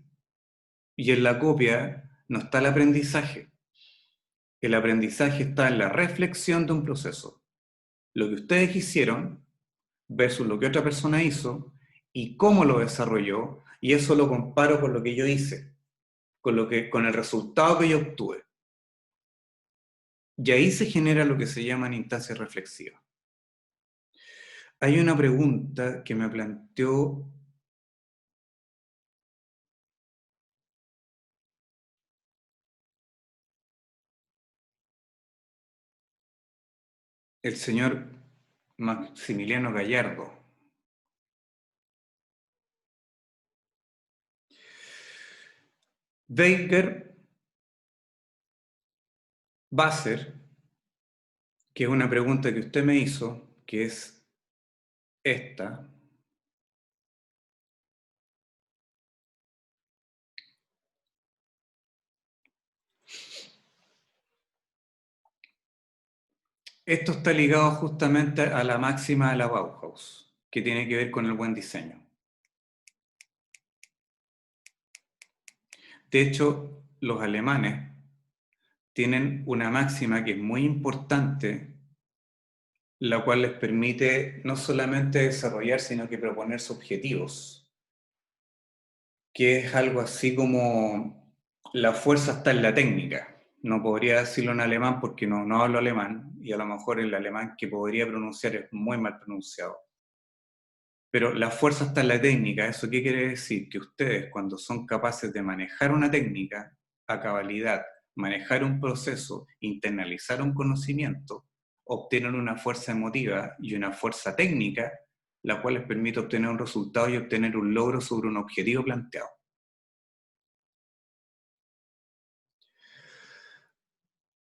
Y en la copia no está el aprendizaje. El aprendizaje está en la reflexión de un proceso. Lo que ustedes hicieron versus lo que otra persona hizo y cómo lo desarrolló, y eso lo comparo con lo que yo hice, con el resultado que yo obtuve. Y ahí se genera lo que se llaman instancias reflexivas. Hay una pregunta que me planteó el señor Maximiliano Gallardo. Wenger Basser, que es una pregunta que usted me hizo, que es esta. Esto está ligado justamente a la máxima de la Bauhaus, que tiene que ver con el buen diseño. De hecho, los alemanes tienen una máxima que es muy importante, la cual les permite no solamente desarrollar, sino que proponerse objetivos, que es algo así como la fuerza está en la técnica. No podría decirlo en alemán porque no hablo alemán, y a lo mejor el alemán que podría pronunciar es muy mal pronunciado. Pero la fuerza está en la técnica. ¿Eso qué quiere decir? Que ustedes, cuando son capaces de manejar una técnica a cabalidad, manejar un proceso, internalizar un conocimiento, obtienen una fuerza emotiva y una fuerza técnica, la cual les permite obtener un resultado y obtener un logro sobre un objetivo planteado.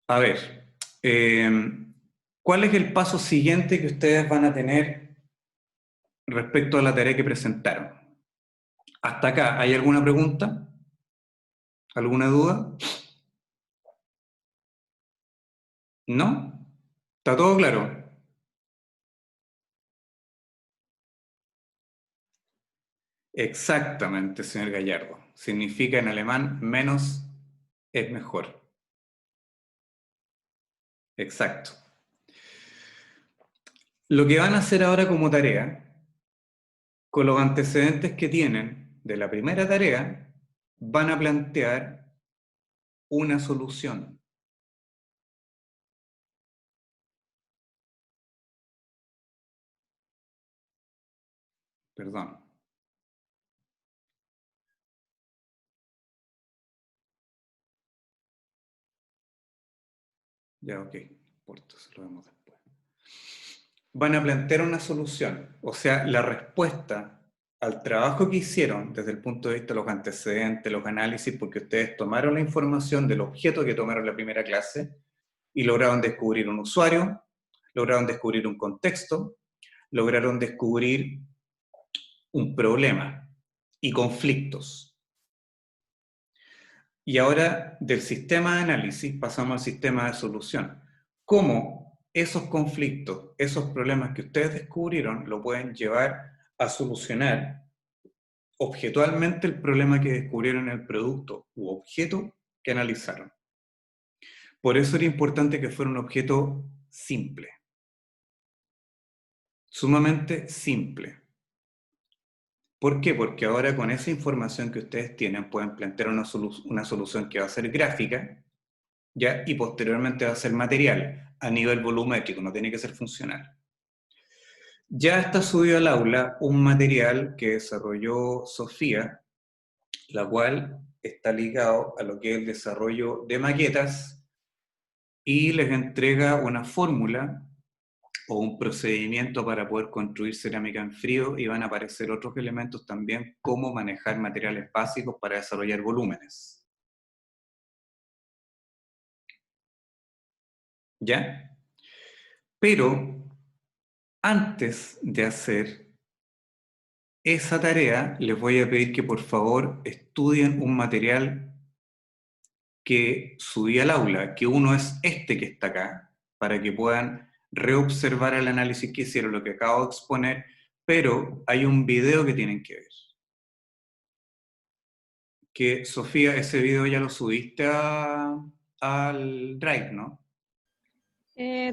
A ver, ¿cuál es el paso siguiente que ustedes van a tener respecto a la tarea que presentaron? Hasta acá, ¿hay alguna pregunta? ¿Alguna duda? ¿No? ¿Está todo claro? Exactamente, señor Gallardo. Significa en alemán menos es mejor. Exacto. Lo que van a hacer ahora como tarea, con los antecedentes que tienen de la primera tarea, van a plantear una solución. Perdón. Ya, ok. Por esto se lo vemos después. Van a plantear una solución, o sea, la respuesta al trabajo que hicieron desde el punto de vista de los antecedentes, los análisis, porque ustedes tomaron la información del objeto que tomaron en la primera clase y lograron descubrir un usuario, lograron descubrir un contexto, lograron descubrir un problema y conflictos. Y ahora del sistema de análisis pasamos al sistema de solución. ¿Cómo esos conflictos, esos problemas que ustedes descubrieron, lo pueden llevar a solucionar objetualmente el problema que descubrieron en el producto u objeto que analizaron? Por eso era importante que fuera un objeto simple. Sumamente simple. ¿Por qué? Porque ahora con esa información que ustedes tienen pueden plantear una solución que va a ser gráfica, ¿ya? Y posteriormente va a ser material a nivel volumétrico, no tiene que ser funcional. Ya está subido al aula un material que desarrolló Sofía, la cual está ligado a lo que es el desarrollo de maquetas y les entrega una fórmula o un procedimiento para poder construir cerámica en frío, y van a aparecer otros elementos también, como manejar materiales básicos para desarrollar volúmenes. ¿Ya? Pero antes de hacer esa tarea, les voy a pedir que por favor estudien un material que subí al aula, que uno es este que está acá, para que puedan reobservar el análisis que hicieron, lo que acabo de exponer, pero hay un video que tienen que ver. Que, Sofía, ese video ya lo subiste al Drive, ¿no?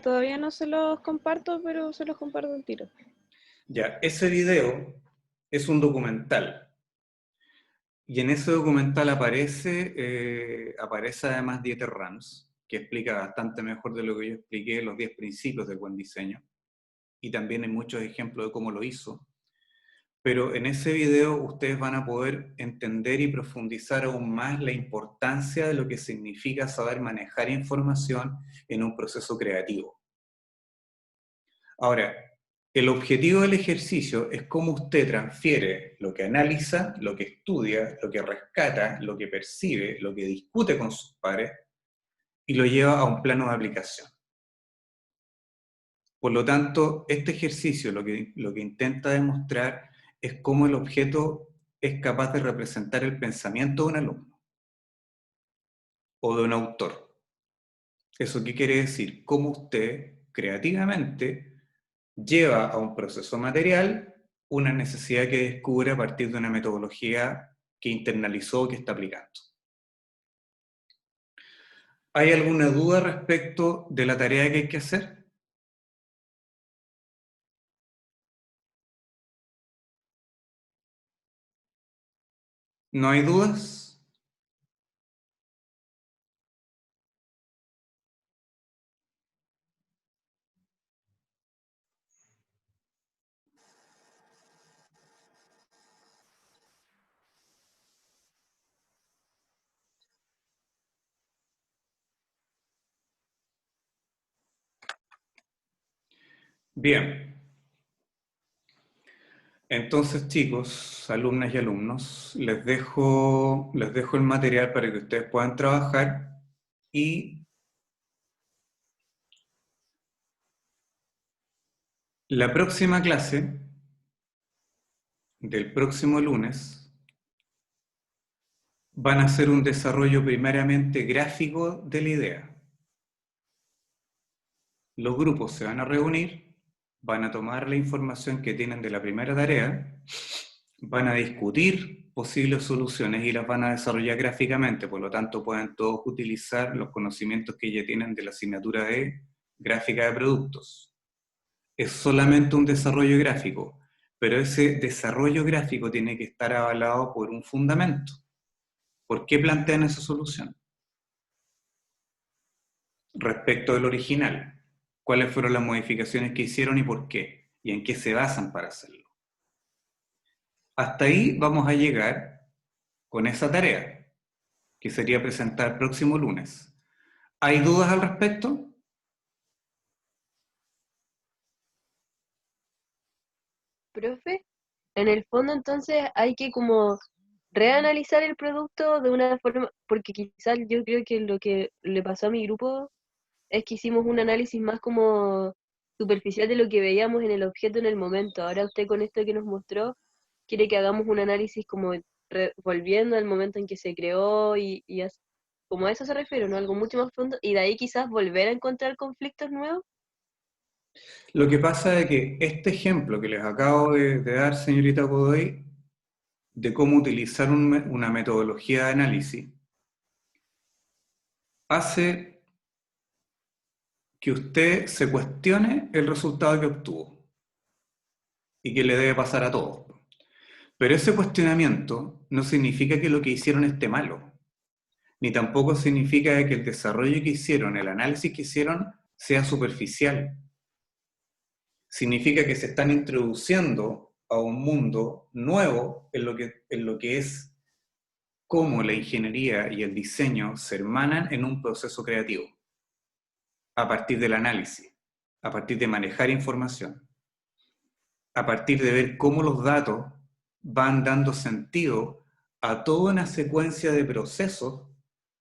Todavía no se los comparto, pero se los comparto al tiro. Ya, ese video es un documental. Y en ese documental aparece además Dieter Rams, que explica bastante mejor de lo que yo expliqué los 10 principios del buen diseño. Y también hay muchos ejemplos de cómo lo hizo. Pero en ese video ustedes van a poder entender y profundizar aún más la importancia de lo que significa saber manejar información en un proceso creativo. Ahora, el objetivo del ejercicio es cómo usted transfiere lo que analiza, lo que estudia, lo que rescata, lo que percibe, lo que discute con sus pares y lo lleva a un plano de aplicación. Por lo tanto, este ejercicio lo que intenta demostrar es cómo el objeto es capaz de representar el pensamiento de un alumno o de un autor. ¿Eso qué quiere decir? Cómo usted creativamente lleva a un proceso material una necesidad que descubre a partir de una metodología que internalizó o que está aplicando. ¿Hay alguna duda respecto de la tarea que hay que hacer? ¿No hay dudas? Bien. Entonces, chicos, alumnas y alumnos, les dejo el material para que ustedes puedan trabajar y la próxima clase del próximo lunes van a hacer un desarrollo primariamente gráfico de la idea. Los grupos se van a reunir, van a tomar la información que tienen de la primera tarea, van a discutir posibles soluciones y las van a desarrollar gráficamente, por lo tanto pueden todos utilizar los conocimientos que ya tienen de la asignatura de gráfica de productos. Es solamente un desarrollo gráfico, pero ese desarrollo gráfico tiene que estar avalado por un fundamento. ¿Por qué plantean esa solución? Respecto del original, ¿cuáles fueron las modificaciones que hicieron y por qué? ¿Y en qué se basan para hacerlo? Hasta ahí vamos a llegar con esa tarea, que sería presentar el próximo lunes. ¿Hay dudas al respecto? Profe, en el fondo entonces hay que como reanalizar el producto de una forma, porque quizás yo creo que lo que le pasó a mi grupo es que hicimos un análisis más como superficial de lo que veíamos en el objeto en el momento. Ahora usted con esto que nos mostró quiere que hagamos un análisis como volviendo al momento en que se creó como a eso se refiere, ¿no? Algo mucho más profundo y de ahí quizás volver a encontrar conflictos nuevos. Lo que pasa es que este ejemplo que les acabo de dar, señorita Godoy, de cómo utilizar una metodología de análisis, hace que usted se cuestione el resultado que obtuvo y que le debe pasar a todos. Pero ese cuestionamiento no significa que lo que hicieron esté malo, ni tampoco significa que el desarrollo que hicieron, el análisis que hicieron, sea superficial. Significa que se están introduciendo a un mundo nuevo en lo que es cómo la ingeniería y el diseño se hermanan en un proceso creativo, a partir del análisis, a partir de manejar información, a partir de ver cómo los datos van dando sentido a toda una secuencia de procesos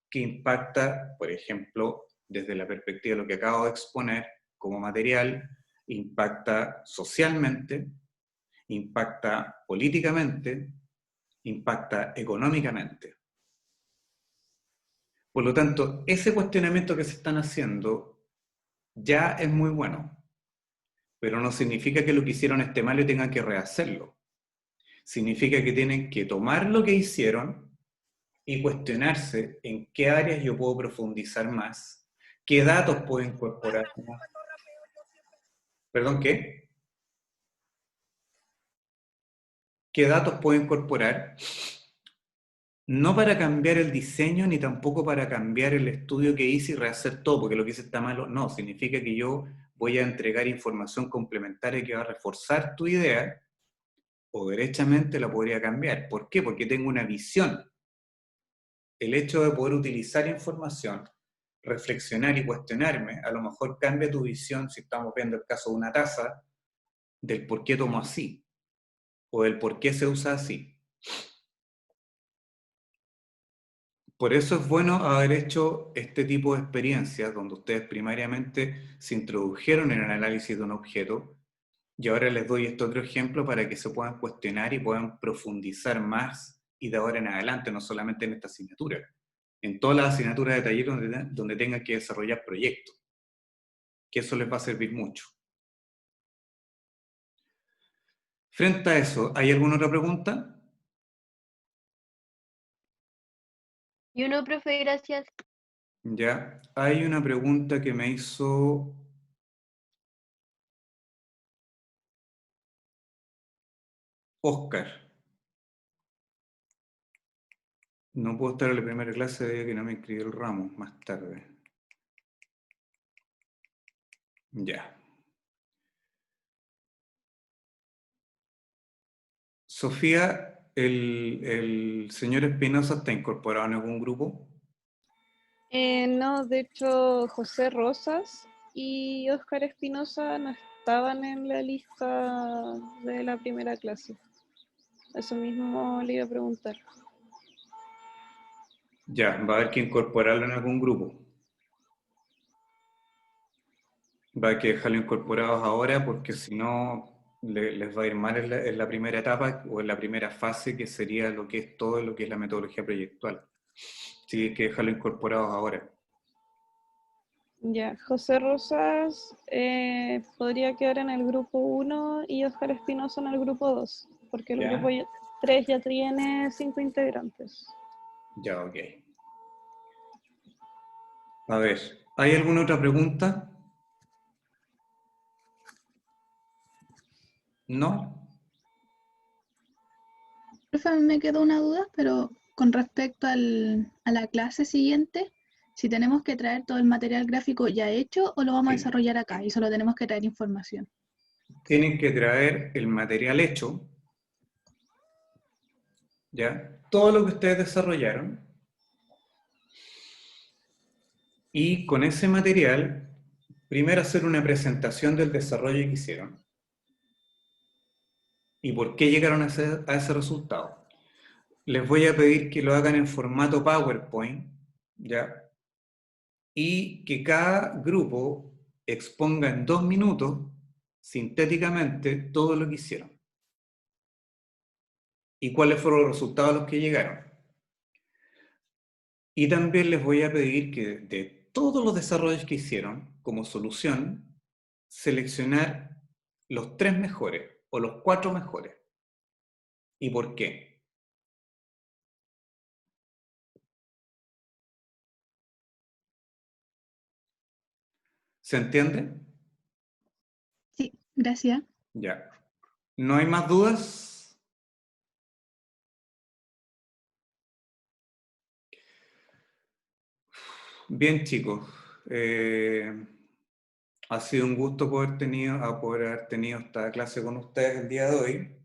que impacta, por ejemplo, desde la perspectiva de lo que acabo de exponer como material, impacta socialmente, impacta políticamente, impacta económicamente. Por lo tanto, ese cuestionamiento que se están haciendo ya es muy bueno, pero no significa que lo que hicieron esté mal y tengan que rehacerlo. Significa que tienen que tomar lo que hicieron y cuestionarse en qué áreas yo puedo profundizar más, qué datos puedo incorporar más. ¿Perdón, qué? ¿Qué datos puedo incorporar? No para cambiar el diseño, ni tampoco para cambiar el estudio que hice y rehacer todo, porque lo que hice está malo. No, significa que yo voy a entregar información complementaria que va a reforzar tu idea, o derechamente la podría cambiar. ¿Por qué? Porque tengo una visión. El hecho de poder utilizar información reflexionar y cuestionarme, a lo mejor cambia tu visión, si estamos viendo el caso de una taza, del por qué tomo así, o del por qué se usa así. Por eso es bueno haber hecho este tipo de experiencias, donde ustedes primariamente se introdujeron en el análisis de un objeto, y ahora les doy este otro ejemplo para que se puedan cuestionar y puedan profundizar más, y de ahora en adelante, no solamente en esta asignatura, en todas las asignaturas de taller donde tengan que desarrollar proyectos, que eso les va a servir mucho. Frente a eso, ¿hay alguna otra pregunta? Y uno, profe, gracias. Ya, hay una pregunta que me hizo Oscar. No puedo estar en la primera clase debido a que no me inscribí el ramo, más tarde. Ya. Sofía, ¿el señor Espinosa está incorporado en algún grupo? No, de hecho, José Rosas y Óscar Espinosa no estaban en la lista de la primera clase. Eso mismo le iba a preguntar. Ya, va a haber que incorporarlo en algún grupo. Va a haber que dejarlo incorporados ahora porque si no les va a ir mal en la primera etapa o en la primera fase, que sería lo que es todo lo que es la metodología proyectual. Así que hay que dejarlo incorporados ahora. Ya, José Rosas podría quedar en el grupo 1 y Óscar Espinosa en el grupo 2, porque el Ya. grupo 3 ya tiene 5 integrantes. Ya, ok. A ver, ¿hay alguna otra pregunta? ¿No? Profe, a mí me quedó una duda, pero con respecto a la clase siguiente, si tenemos que traer todo el material gráfico ya hecho o lo vamos a Sí. desarrollar acá y solo tenemos que traer información. Tienen que traer el material hecho, ¿ya? Todo lo que ustedes desarrollaron. Y con ese material, primero hacer una presentación del desarrollo que hicieron y por qué llegaron a ese resultado. Les voy a pedir que lo hagan en formato PowerPoint, ¿ya? Y que cada grupo exponga en 2 minutos, sintéticamente, todo lo que hicieron. Y cuáles fueron los resultados a los que llegaron. Y también les voy a pedir que de todos los desarrollos que hicieron, como solución, seleccionar los 3 mejores o los 4 mejores. ¿Y por qué? ¿Se entiende? Sí, gracias. Ya. ¿No hay más dudas? Bien, chicos. Ha sido un gusto poder haber tenido esta clase con ustedes el día de hoy.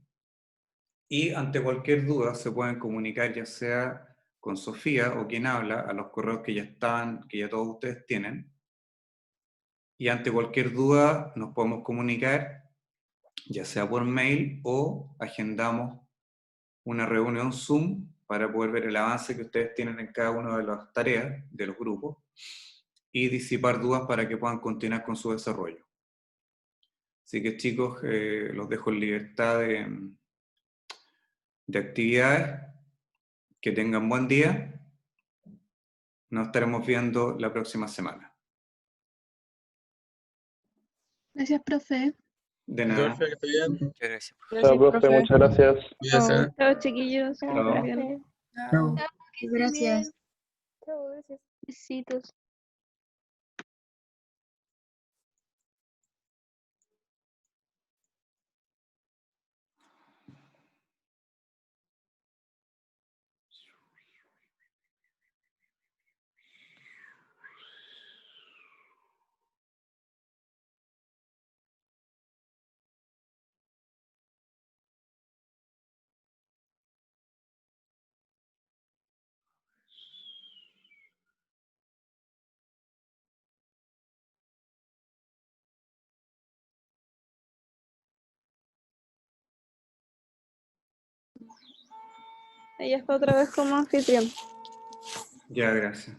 Y ante cualquier duda se pueden comunicar ya sea con Sofía o quien habla a los correos que ya están, que ya todos ustedes tienen. Y ante cualquier duda nos podemos comunicar ya sea por mail o agendamos una reunión Zoom para poder ver el avance que ustedes tienen en cada una de las tareas de los grupos y disipar dudas para que puedan continuar con su desarrollo. Así que chicos, los dejo en libertad de actividades. Que tengan buen día. Nos estaremos viendo la próxima semana. Gracias, profe. De Ya, nada. profe, que esté bien. Muchas gracias. Chao, profe, muchas gracias. Cuídese. Chao, chiquillos. Que Chao. estén bien. Chao. Que estén Gracias. bien. Chao, gracias. Besitos. Ella está otra vez como anfitrión. Ya, gracias.